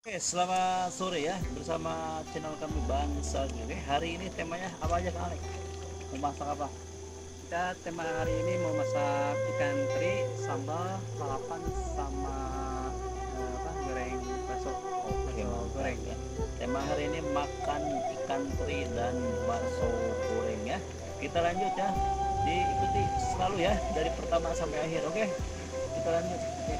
Oke, selamat sore ya bersama channel kami Bangsa. Oke, hari ini temanya apa aja Kang Alek? Mau masak apa? Kita tema hari ini mau masak ikan teri, sambal, lalapan, sama goreng bakso. Oke, Bakso mantap goreng. ya. Tema hari ini makan ikan teri dan bakso goreng ya. Kita lanjut ya. Diikuti selalu ya dari pertama sampai akhir. Oke, kita lanjut. Oke.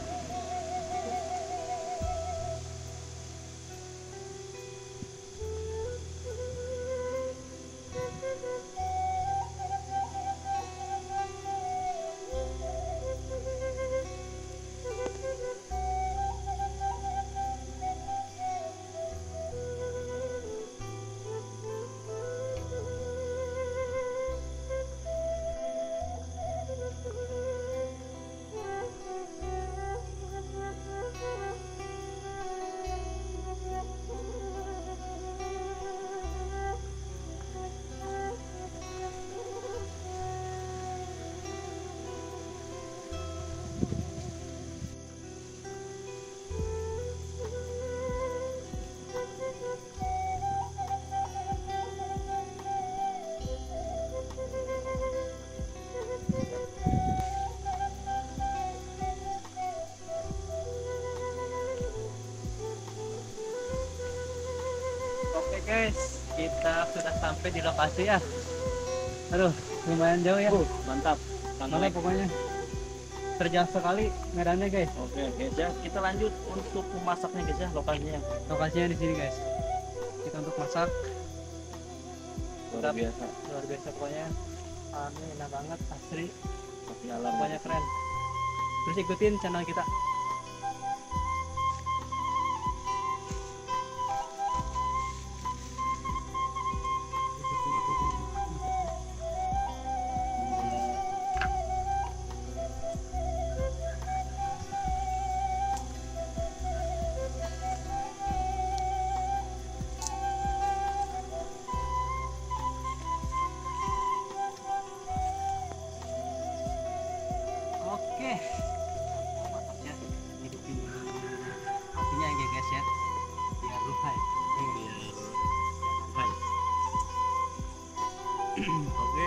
Oke guys, kita sudah sampai di lokasi ya. Aduh, lumayan jauh ya. Mantap. Kang Mana Alek. pokoknya terjal sekali medannya guys. Oke, guys ya. Kita lanjut untuk memasaknya guys ya, lokasinya. Lokasinya di sini guys. Kita untuk masak Luar biasa. luar biasa pokoknya. Ini enak banget, asri, Tapi alam pokoknya keren. Terus ikutin channel kita. Oke, masaknya hidupin apinya ya guys ya, biar ruhai. Hai. Oke.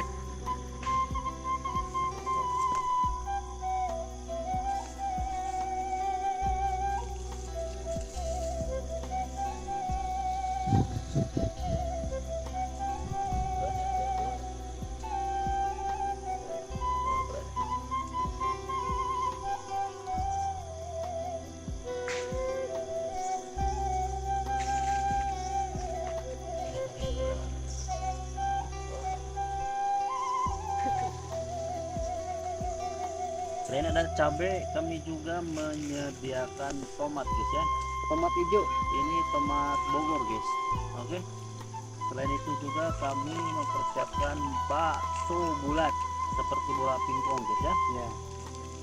Selain ada cabai, kami juga menyediakan tomat guys ya. Tomat hijau. Ini tomat Bogor guys. Oke. Selain itu juga kami mempersiapkan bakso bulat seperti bola pingpong guys ya. Ya.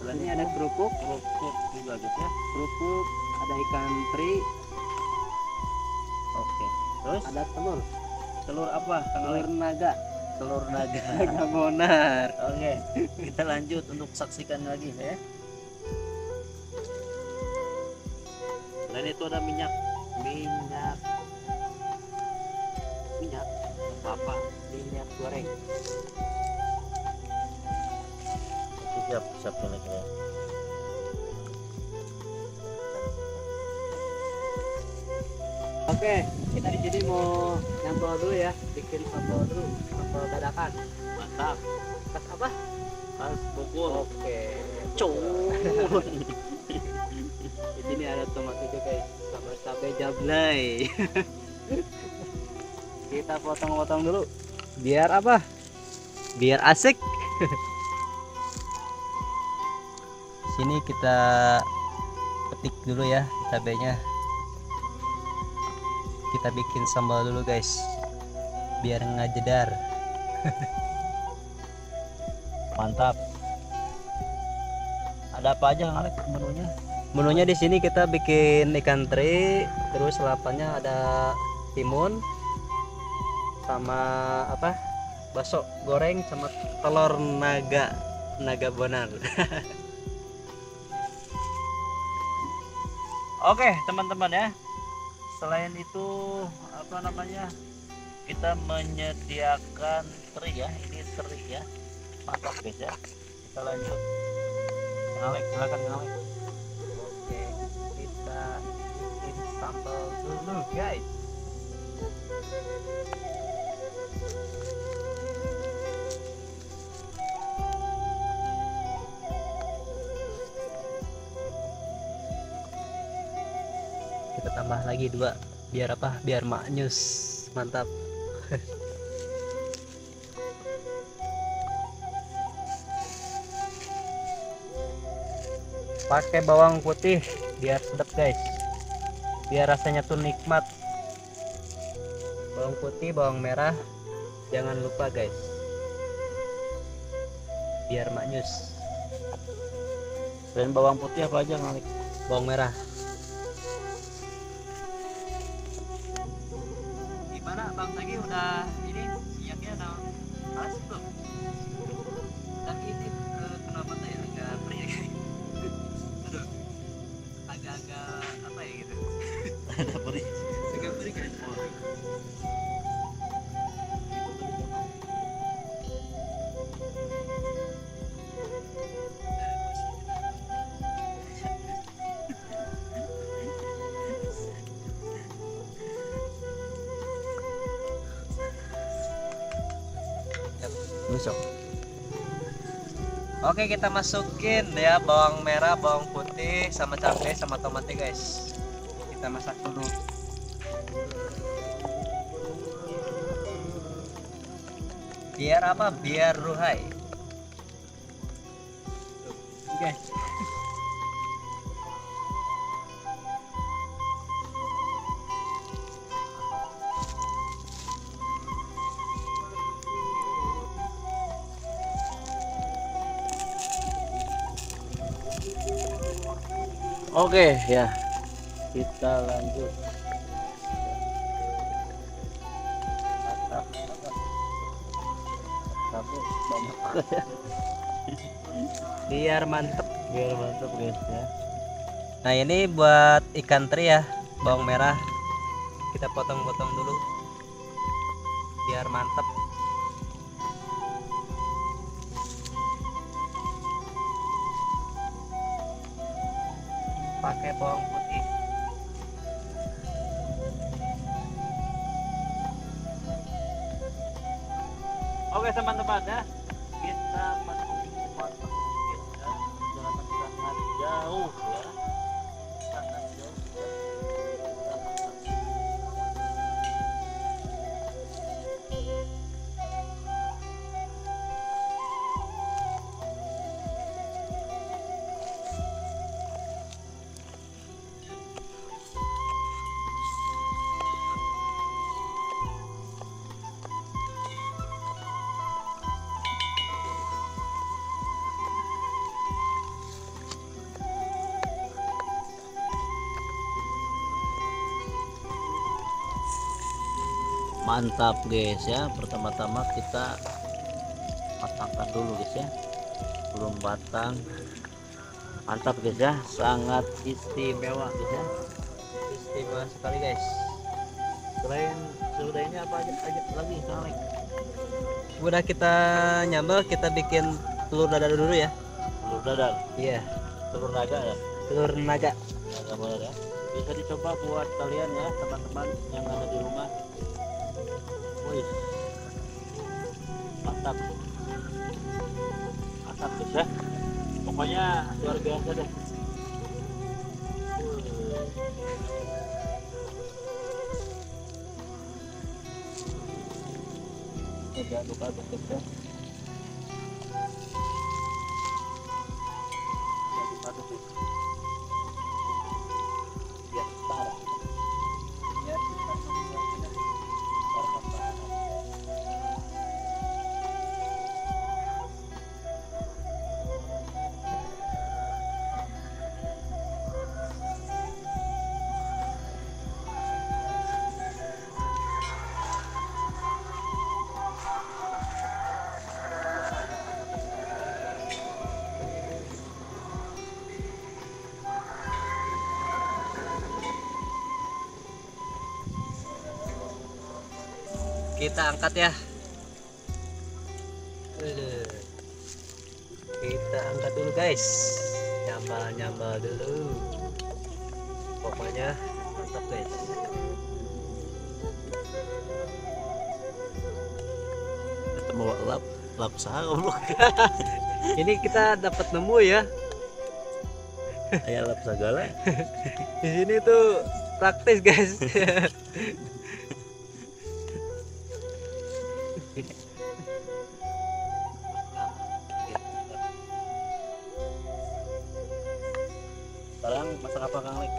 Selain Ini itu ada kerupuk, kerupuk juga guys ya. kerupuk, ada ikan teri, Oke. Terus ada telur, telur apa? Kang telur Alek? naga. Telur naga. Naga bonar. Oke, kita lanjut untuk saksikan lagi ya. Selain itu ada minyak, minyak, minyak apa? Minyak goreng. Siap, siap ya. Oke, kita di sini mau nyambal dulu ya, bikin sambal dulu, sambal dadakan. Mantap. Pas apa? Khas Bogor. Oke. Cuk. Di sini ada tomat juga guys, sama cabai jablay. Kita potong-potong dulu. Biar apa? Biar asik. Sini kita petik dulu ya cabainya. Kita bikin sambal dulu guys, biar nggak jedar. Mantap. Ada apa aja Kang Alek menunya? Menunya di sini kita bikin ikan teri, terus lapannya ada timun, sama apa? Bakso goreng sama telur naga bonar. Oke, teman-teman ya. selain itu apa namanya, kita menyediakan teri ya, ini teri ya, mantap guys ya. Kita lanjut. Alex, silakan Alex. Oke, kita bikin sambal dulu guys. Kita tambah lagi 2 biar apa? Biar maknyus. Mantap. Pakai bawang putih biar sedap guys, biar rasanya tuh nikmat. Bawang putih, bawang merah jangan lupa guys, biar maknyus. Selain bawang putih apa aja Alex? Bawang merah. Gimana Bang Tagi, udah ini minyaknya udah panas belum? Tapi ini kenapa saya agak perih ya? Aduh, agak-agak apa ya gitu? Ada perih. Agak perih guys. Besok. Oke, kita masukin ya bawang merah, bawang putih, sama cabai, sama tomatnya guys. Kita masak dulu. Biar apa? Biar ruhai. Guys. Oke ya, kita lanjut. Mantap. Tapi banyak ya. Biar mantep. Biar mantap guys ya. Nah, ini buat ikan teri ya, bawang merah kita potong-potong dulu biar mantep. Pakai bawang putih. Oke teman-teman ya, kita menuju tempat kita jalan sangat jauh ya, sangat jauh ya. Kita masak. Mantap guys ya, pertama-tama kita matangkan dulu guys ya, belum batang. Mantap guys ya, sangat istimewa guys ya, Istimewa sekali guys. selain sesudah ini apa aja lagi Alex? Udah kita nyambel, kita bikin telur dadar dulu ya. Telur dadar, Iya, telur naga ya, telur naga. naga boleh ya, bisa dicoba buat kalian ya teman-teman yang ada di rumah. Wih, mantap, mantap guys ya, pokoknya luar biasa deh. Jangan lupa aduk ya. Aduk ya. Biar setara. Biar kita membuatnya setara. Kita angkat ya. Kita angkat dulu guys. Nyambal dulu. Pokoknya mantap guys. Kita bawa lap goblok. Ini kita dapat nemu ya. Aya lap segala. Di sini tuh praktis guys. Sekarang masak apa Kang Lek?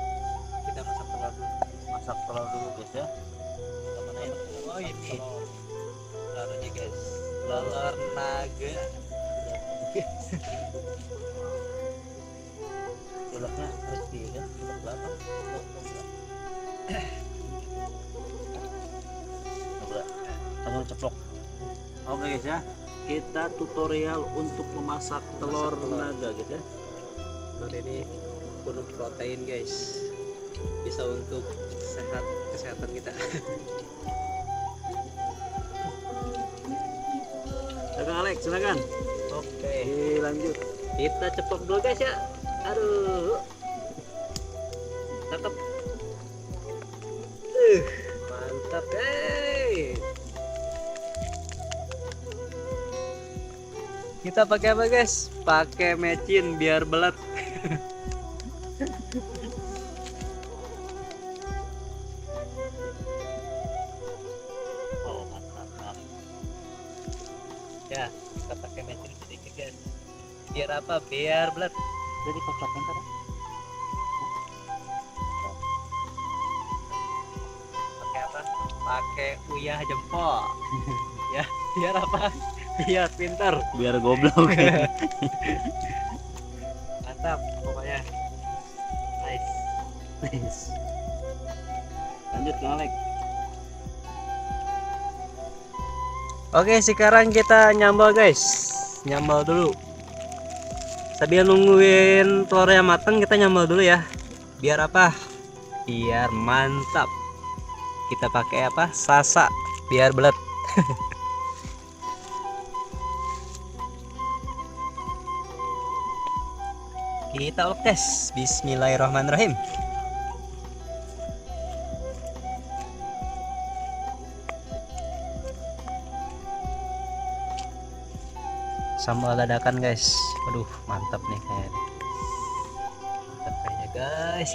Kita masak telur dulu. Masak telur dulu guys ya. Kita mana ya? Oh ini telurnya guys. Telur naga. Ciloknya crispy kan? Cilok berapa? Telur ceplok. Oke guys ya. Kita tutorial untuk memasak telur naga guys ya. Telur ini penuh protein guys. Bisa untuk kesehatan kita. Kang Alex silakan. Oke. Lanjut. Kita ceplok dulu guys ya. Aduh. Cakep. Mantap guys. Kita pakai apa guys? Pakai mecin biar belat. Oh mantap. Ya, kita pakai mecin sedikit guys. Biar apa? Biar belat. Jadi kocoknya tadi. Pakai apa? Pakai uyah jempol. Ya, biar apa? Biar pintar. Biar goblok. Mantap pokoknya. Nice. Lanjut Kang Alex. Oke, sekarang kita nyambal guys. Nyambal dulu. Sambil nungguin telurnya matang, kita nyambal dulu ya. Biar apa? Biar mantap. Kita pakai apa? Sasa biar belet. Kita ulek tes. Bismillahirrahmanirrahim. Sambal dadakan guys. Aduh mantap nih kayaknya. Mantap kayaknya guys.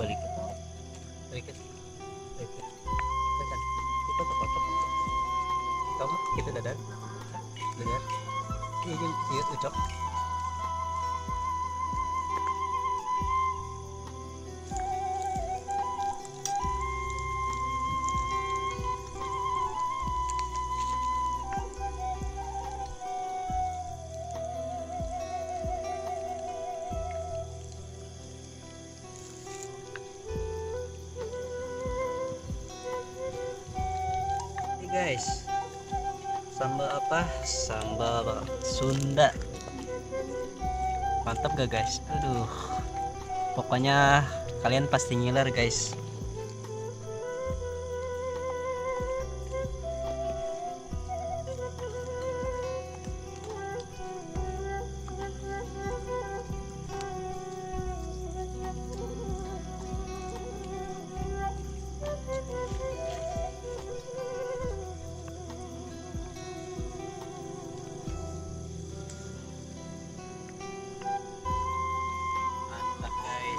Balik. Sedikit. Kita kocok. Kamu kita dadar. Ini ucok. Guys, sambal apa? Sambal Sunda. Mantap gak guys? Aduh, pokoknya kalian pasti ngiler guys.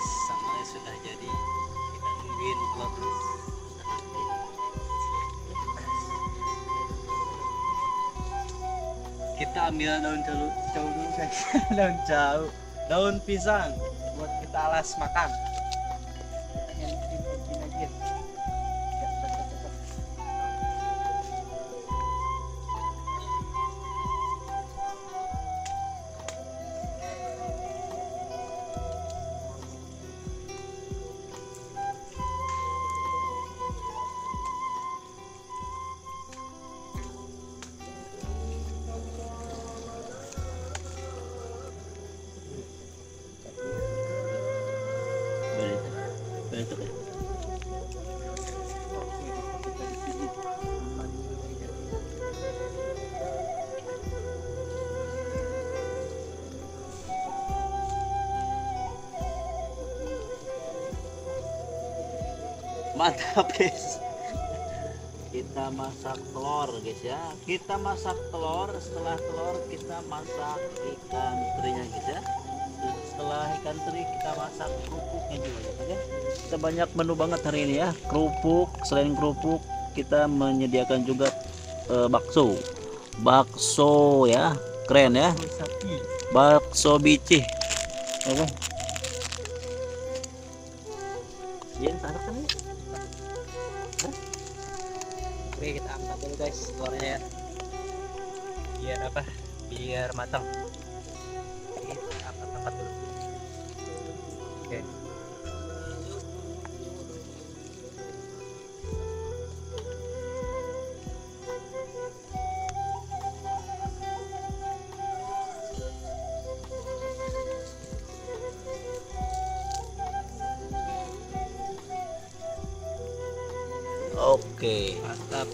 Sambalnya sudah jadi, kita nungguin telur dulu. Kita ambil daun jauh dulu guys. Daun pisang buat kita alas makan. Mantap guys. Kita masak telur guys ya. Kita masak telur, setelah telur kita masak ikan terinya guys ya. Setelah ikan teri kita masak kerupuknya juga guys ya. Kita banyak menu banget hari ini ya. Kerupuk, selain kerupuk kita menyediakan juga bakso. Bakso ya, keren ya. Bakso bicih. Oke. Yen tarik kan ya? Oke, kita angkat dulu guys telurnya ya. Biar apa? Biar matang. Kita angkat dulu. Oke. Oke. Mantap.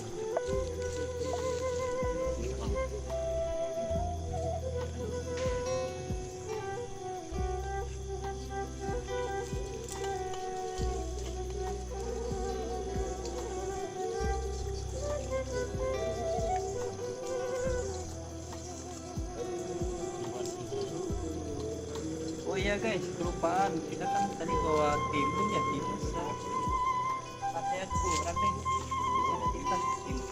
Oh iya guys, kelupaan. Kita kan tadi bawa timun ya, timun saya kurang nih. Ada di tas timun.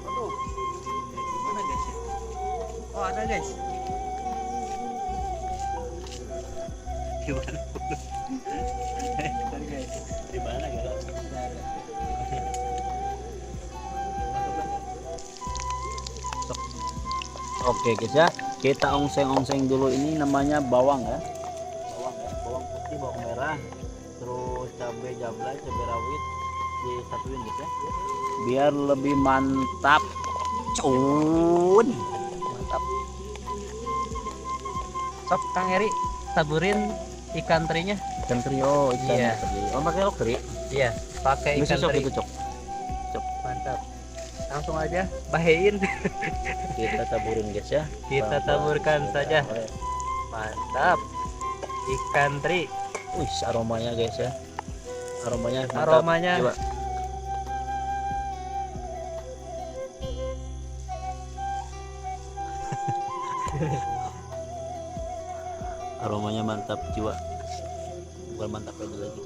Aduh, gimana guys ya? Oh ada guys. Gimana? Guys, Di mana gitu? Oke guys ya, kita ongseng-ongseng dulu. Ini namanya bawang ya, bawang putih, bawang merah, terus cabai jablay, cabai rawit disatuin guys ya, biar lebih mantap. Cun, Mantap. Sok Kang Eri, taburin ikan terinya. ikan teri. Oh, ikan Iya. teri. Oh, pakai lok teri. Iya, pakai Ini ikan cocok teri. itu cok. Mantap. Langsung aja bahein. Kita taburin guys ya. Kita Pelan-pelan. taburkan saja. Mantap. Ikan teri. Wih, aromanya guys ya. Aromanya mantap. Aromanya. Coba. Aromanya mantap jiwa. Bukan mantap lagi.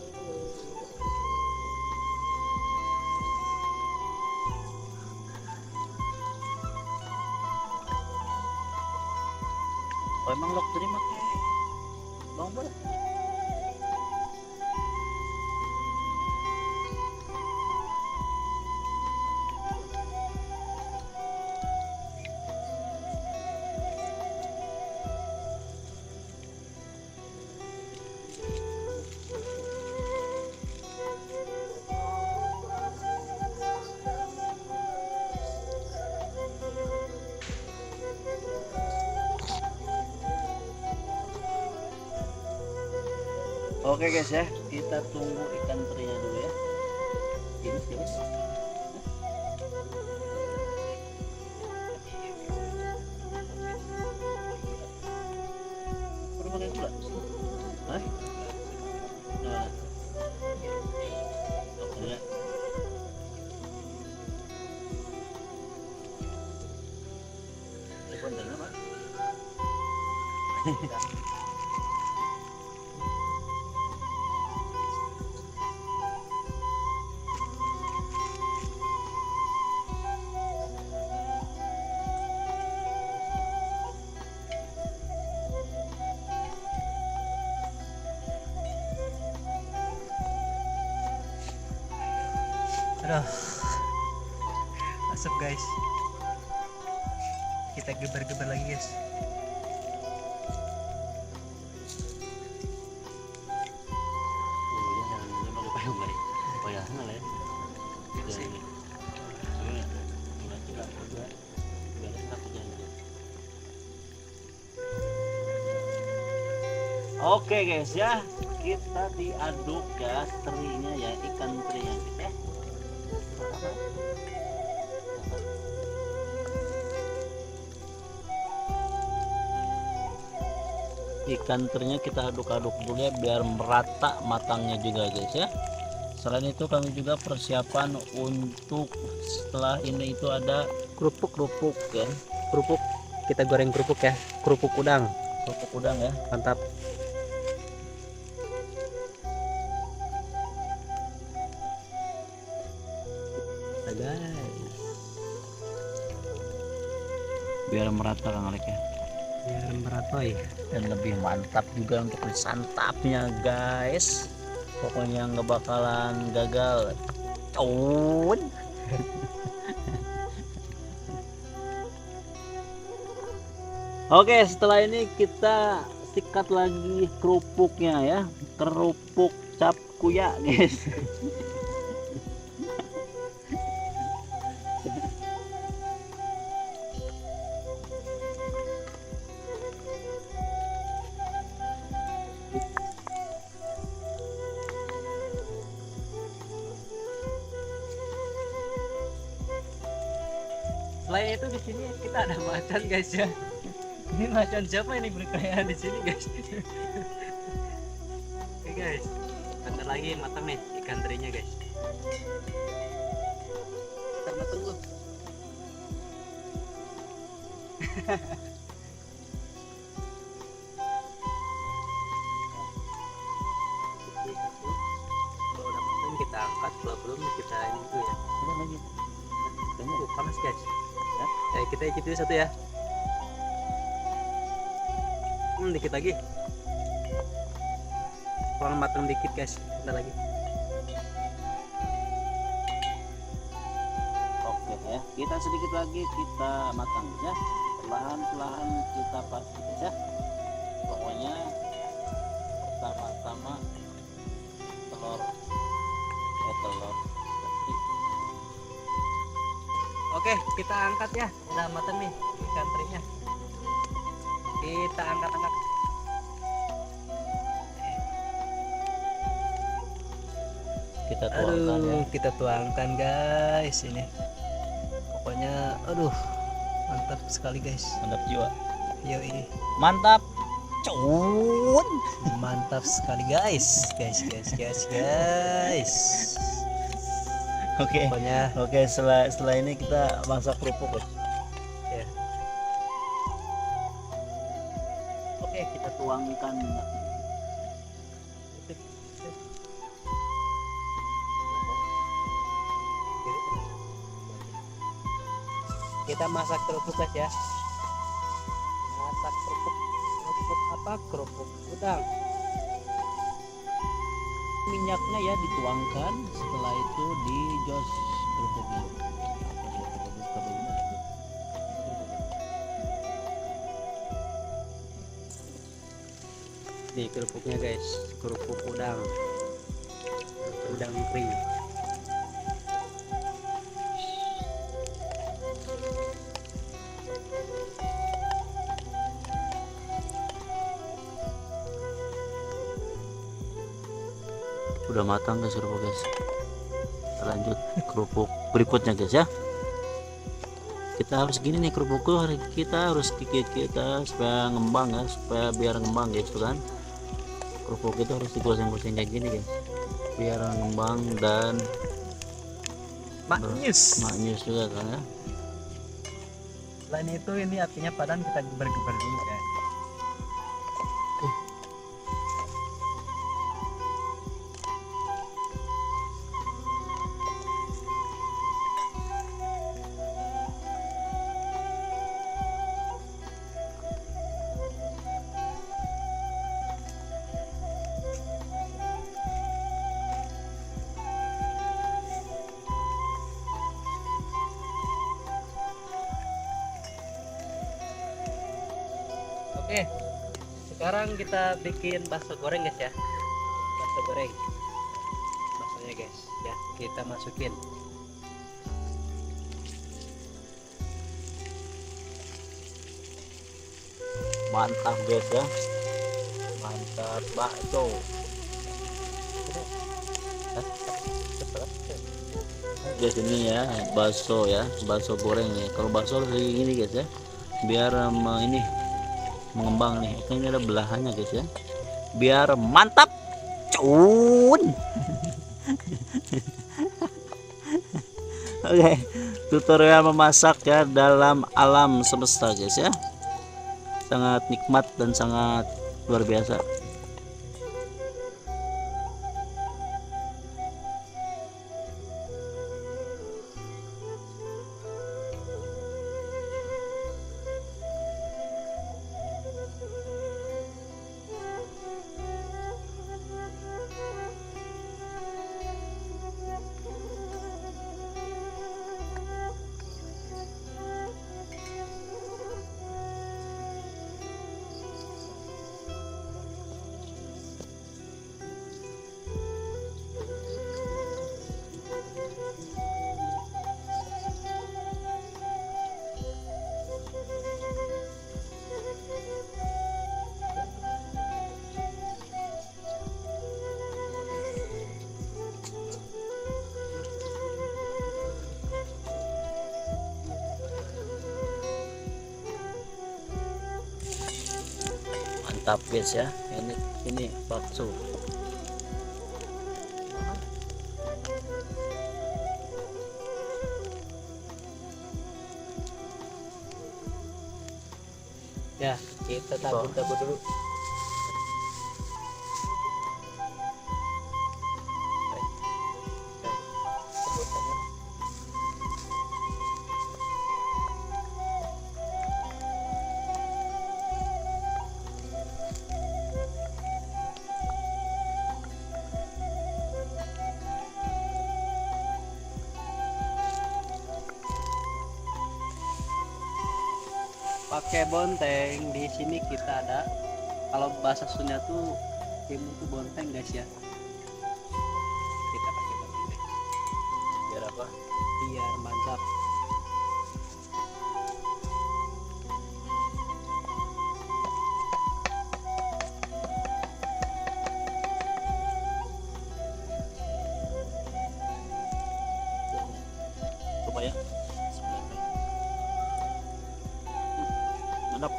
Oh, emang lok tadi pakai bawang bola? Oke guys ya, kita tunggu ikan terinya dulu ya. Ini siapa sih? Perlu pakai gula? Hah? Nah. Oke ya. Telepon dana, Pak. Aduh. Asap guys. Kita geber-geber lagi guys. Oh iya, jangan mau payung kali. Payah lah ya. Sini. Oke guys ya, kita diaduk ya terinya ya, ikan terinya gitu ya. ikan terinya kita aduk-aduk dulu ya biar merata matangnya juga guys ya. Selain itu kami juga persiapan untuk setelah ini itu ada kerupuk ya, Kerupuk, kita goreng kerupuk ya, kerupuk udang. kerupuk udang ya. Mantap. Nah, guys, Biar merata Kang Alek ya. biar meratoy. Dan lebih mantap juga untuk disantapnya guys. Pokoknya nggak bakalan gagal. Caun. Oke, setelah ini kita sikat lagi kerupuknya ya. Kerupuk cap kuya guys. Selain itu di sini kita ada macan guys ya. Ini macan siapa ini berkeliaran di sini guys? Oke guys, bentar lagi matang nih ikan terinya guys. Bentar matang dulu. Kalau udah matang kita angkat, kalau belum kita ini dulu ya. Ada lagi. Panas guys. Ya. Kita icip dulu satu ya. Dikit lagi. Kurang matang dikit guys. Bentar lagi. Oke ya, kita sedikit lagi kita matang ya. Perlahan-lahan kita pasti ya. Pokoknya pertama-tama telur. Oke, kita angkat ya. Udah matang nih ikan terinya. Kita angkat-angkat. Kita tuangkan ya. Kita tuangkan guys ini. Pokoknya mantap sekali guys. Mantap jiwa. Yoi. Mantap. Cun. Mantap sekali guys. Guys. Oke. Pokoknya Oke, setelah ini kita masak kerupuk guys. ya. Oke, kita tuangkan minyak. Kita masak kerupuk guys ya. Masak kerupuk apa? Kerupuk udang. Minyaknya ya dituangkan, setelah itu dijos kerupuknya. Di kerupuknya guys, kerupuk udang kering. Udah matang guys kerupuk guys. Kita lanjut kerupuk berikutnya guys ya. Kita harus gini nih kerupukku, kita harus gigit kita supaya ngembang ya, supaya biar ngembang guys tuh kan. Kerupuk itu harus digoseng-goseng kayak gini guys, biar ngembang dan Maknyus. juga kan ya. Selain itu ini apinya padam, kita geber-geber dulu guys. Oke, sekarang kita bikin bakso goreng guys ya. Bakso goreng, baksonya guys ya, kita masukin. Mantap guys ya, mantap bakso. Guys ini ya bakso ya, bakso goreng ya. Kalau bakso harus kayak gini guys ya, biar ini mengembang nih. Ini ada belahannya guys ya, biar mantap. Cun. Oke, tutorial memasak ya dalam alam semesta guys ya, sangat nikmat dan sangat luar biasa. Mantap guys ya, ini bakso. Ya, kita tabur dulu. Pakai bonteng. Di sini kita ada, kalau bahasa Sunda tuh timun tuh bonteng guys ya. Kita pakai bonteng Biar apa? biar mantap. Coba ya. Mantap.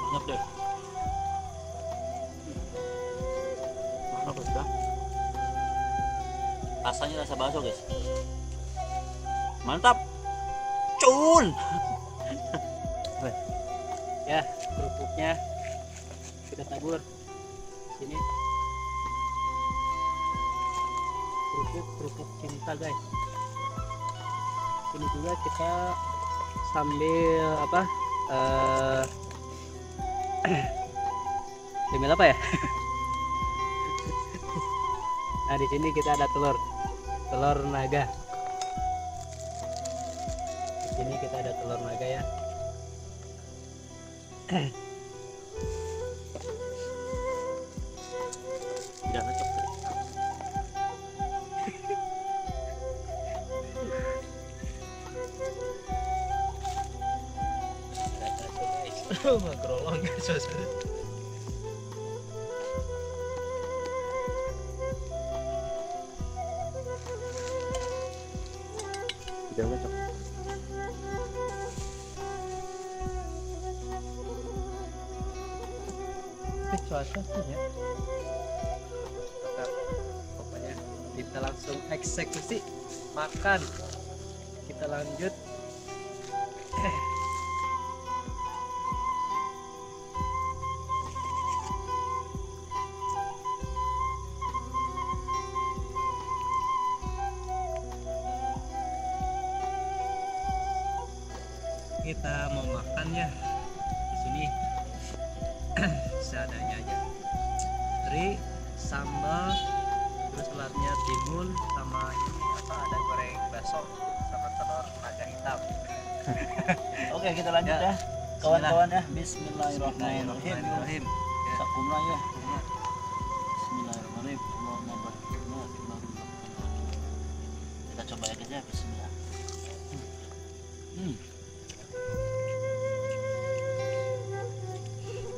Mantap deh. Mantap sudah. Rasanya rasa bakso guys. Mantap. Cun. Ya, kerupuknya kita tabur sini. Kerupuk cinta guys. Ini juga kita sambil apa? Sambil apa ya? Nah, di sini kita ada telur naga. Di sini kita ada telur naga ya. Tidak cocok. Magrolong guys. Tidak cocok. Cuaca tuh ya. Mantap. Pokoknya kita langsung eksekusi makan. Kita lanjut. Kita mau makan ya di sini. Seadanya aja, teri, sambal, terus telurnya timun, sama ini apa, ada goreng bakso sama telur naga hitam. Oke, kita lanjut ya. Kawan-kawan ya. Bismillahirrahmanirrahim. Sakumlah ya. Bismillahirrahmanirrahim. Allahumma barik. Kita coba ya guys ya. Bismillah.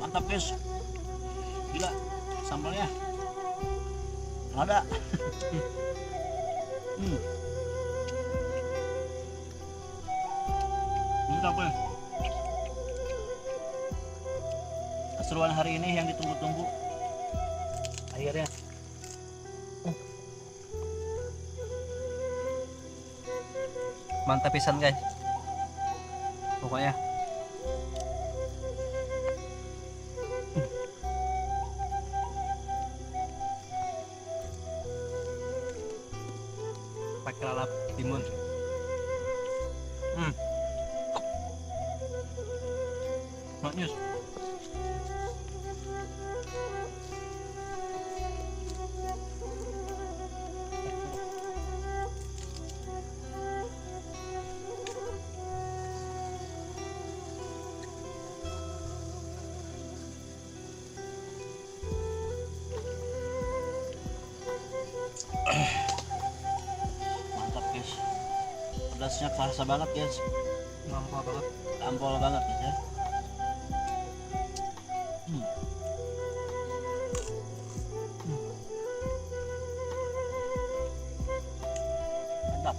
Mantap guys, gila sambalnya ada. Mantap ya. keseruan hari ini yang ditunggu-tunggu akhirnya. Mantap pisan guys pokoknya. Pakai lalap timun. Manis. Mantap guys, pedasnya kerasa banget guys, Mantap banget. ampol banget guys ya. Mantap.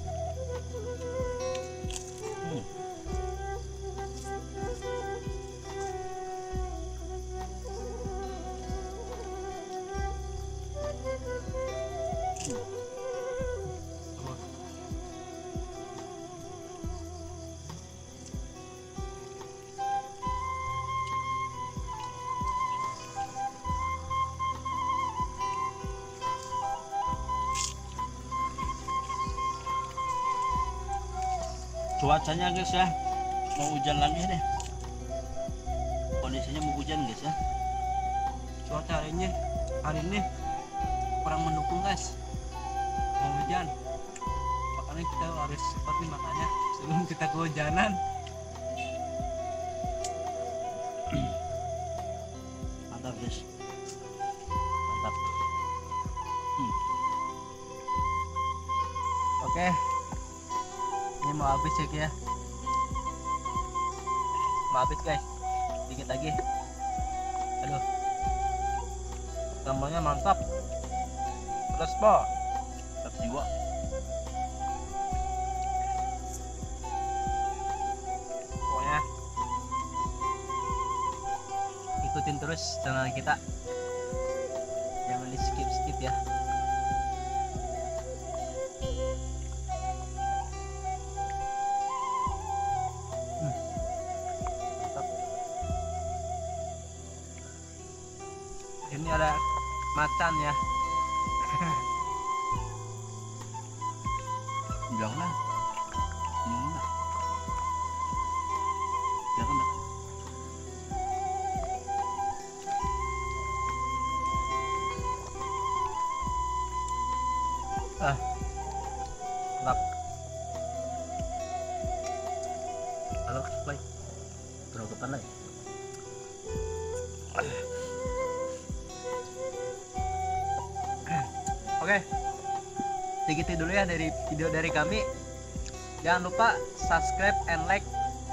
Cuacanya guys ya, mau hujan lagi deh. Kondisinya mau hujan guys ya. Cuaca hari ini kurang mendukung guys, mau hujan, makanya kita harus seperti makanya sebelum kita kehujanan. Mantap guys, mantap. Oke, ini mau habis ya, mau habis guys, dikit lagi. Aduh, gambarnya mantap, pedas po, Mantap jiwa. pokoknya ikutin terus channel kita, jangan di skip ya. Mantap. Ini ada macan ya. Jangan. Jangan dah. Lap. Halo, play. Terus ke depan lagi. Oke, segitu dulu ya dari video dari kami. Jangan lupa subscribe and like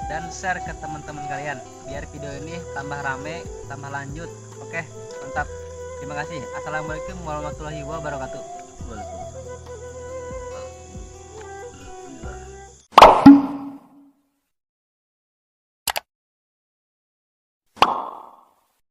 dan share ke teman-teman kalian biar video ini tambah rame, tambah lanjut. Oke, mantap. Terima kasih. Assalamualaikum warahmatullahi wabarakatuh. Waalaikumsalam.